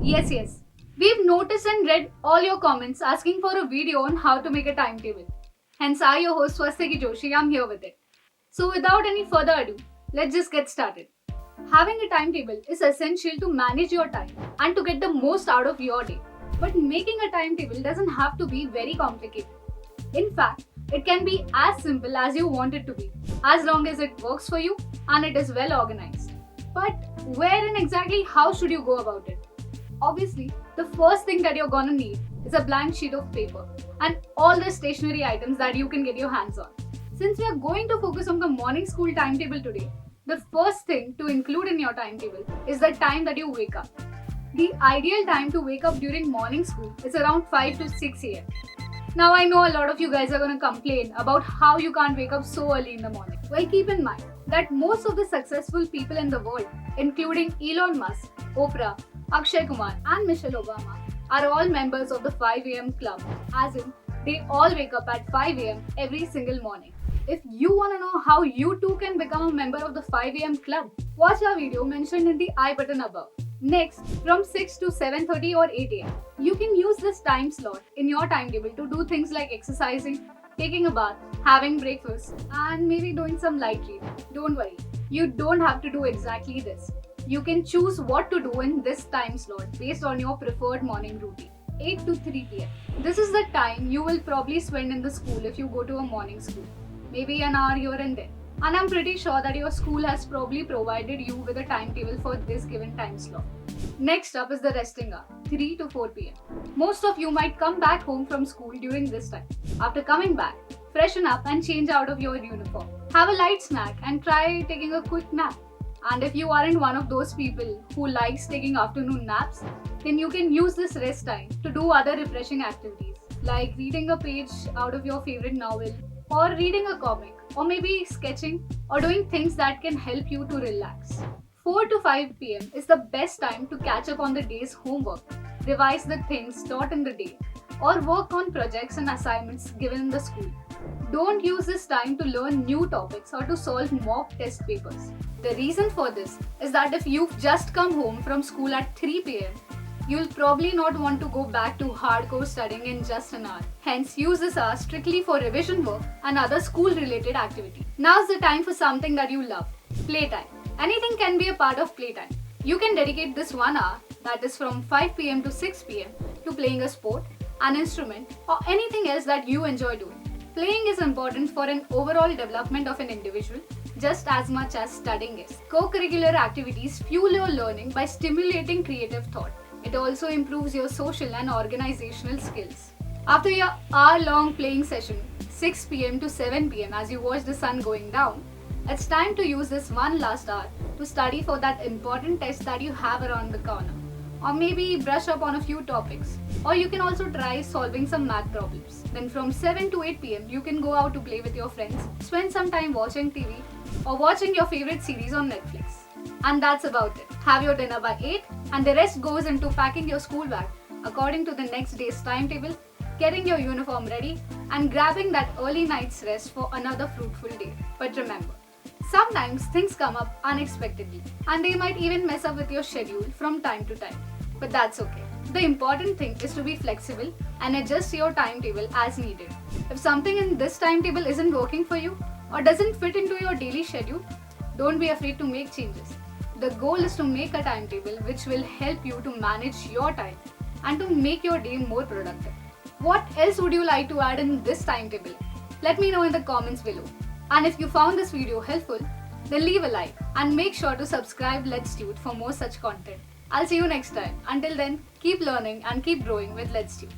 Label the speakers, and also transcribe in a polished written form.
Speaker 1: Yes. We've noticed and read all your comments asking for a video on how to make a timetable. Hence, I, your host Swastiki Joshi, I'm here with it. So, without any further ado, let's just get started. Having a timetable is essential to manage your time and to get the most out of your day. But making a timetable doesn't have to be very complicated. In fact, it can be as simple as you want it to be, as long as it works for you and it is well organized. But where and exactly how should you go about it? Obviously, the first thing that you're gonna need is a blank sheet of paper and all the stationery items that you can get your hands on. Since we are going to focus on the morning school timetable today, the first thing to include in your timetable is the time that you wake up. The ideal time to wake up during morning school is around 5 to 6 am. Now I know a lot of you guys are gonna complain about how you can't wake up so early in the morning. Well, keep in mind that most of the successful people in the world, including Elon Musk, Oprah, Akshay Kumar and Michelle Obama, are all members of the 5 am club, as in they all wake up at 5 am every single morning. If you want to know how you too can become a member of the 5 am club, watch our video mentioned in the I button above. Next, from 6 to 7:30 or 8 am, you can use this time slot in your timetable to do things like exercising, taking a bath, having breakfast, and maybe doing some light reading. Don't worry, you don't have to do exactly this. You can choose what to do in this time slot based on your preferred morning routine. 8 to 3 pm. This is the time you will probably spend in the school if you go to a morning school. Maybe an hour here and there. And I'm pretty sure that your school has probably provided you with a timetable for this given time slot. Next up is the resting hour, 3 to 4 pm. Most of you might come back home from school during this time. After coming back, freshen up and change out of your uniform. Have a light snack and try taking a quick nap. And if you aren't one of those people who likes taking afternoon naps, then you can use this rest time to do other refreshing activities like reading a page out of your favorite novel, or reading a comic, or maybe sketching, or doing things that can help you to relax. 4 to 5 pm is the best time to catch up on the day's homework, revise the things taught in the day, or work on projects and assignments given in the school. Don't use this time to learn new topics or to solve mock test papers. The reason for this is that if you've just come home from school at 3 pm, you'll probably not want to go back to hardcore studying in just an hour. Hence, use this hour strictly for revision work and other school-related activities. Now's the time for something that you love, playtime. Anything can be a part of playtime. You can dedicate this 1 hour, that is from 5 pm to 6 pm, to playing a sport, an instrument, or anything else that you enjoy doing. Playing is important for an overall development of an individual just as much as studying is. Co-curricular activities fuel your learning by stimulating creative thought. It also improves your social and organizational skills. After your hour-long playing session, 6 pm to 7 pm as you watch the sun going down, it's time to use this one last hour to study for that important test that you have around the corner. Or maybe brush up on a few topics. Or you can also try solving some math problems. Then from 7 to 8 pm, you can go out to play with your friends, spend some time watching TV, or watching your favorite series on Netflix. And that's about it. Have your dinner by 8, and the rest goes into packing your school bag according to the next day's timetable, getting your uniform ready, and grabbing that early night's rest for another fruitful day. But remember, sometimes things come up unexpectedly, and they might even mess up with your schedule from time to time. But that's okay. The important thing is to be flexible and adjust your timetable as needed. If something in this timetable isn't working for you or doesn't fit into your daily schedule, don't be afraid to make changes. The goal is to make a timetable which will help you to manage your time and to make your day more productive. What else would you like to add in this timetable? Let me know in the comments below. And if you found this video helpful, then leave a like and make sure to subscribe Letstute for more such content. I'll see you next time. Until then, keep learning and keep growing with Letstute.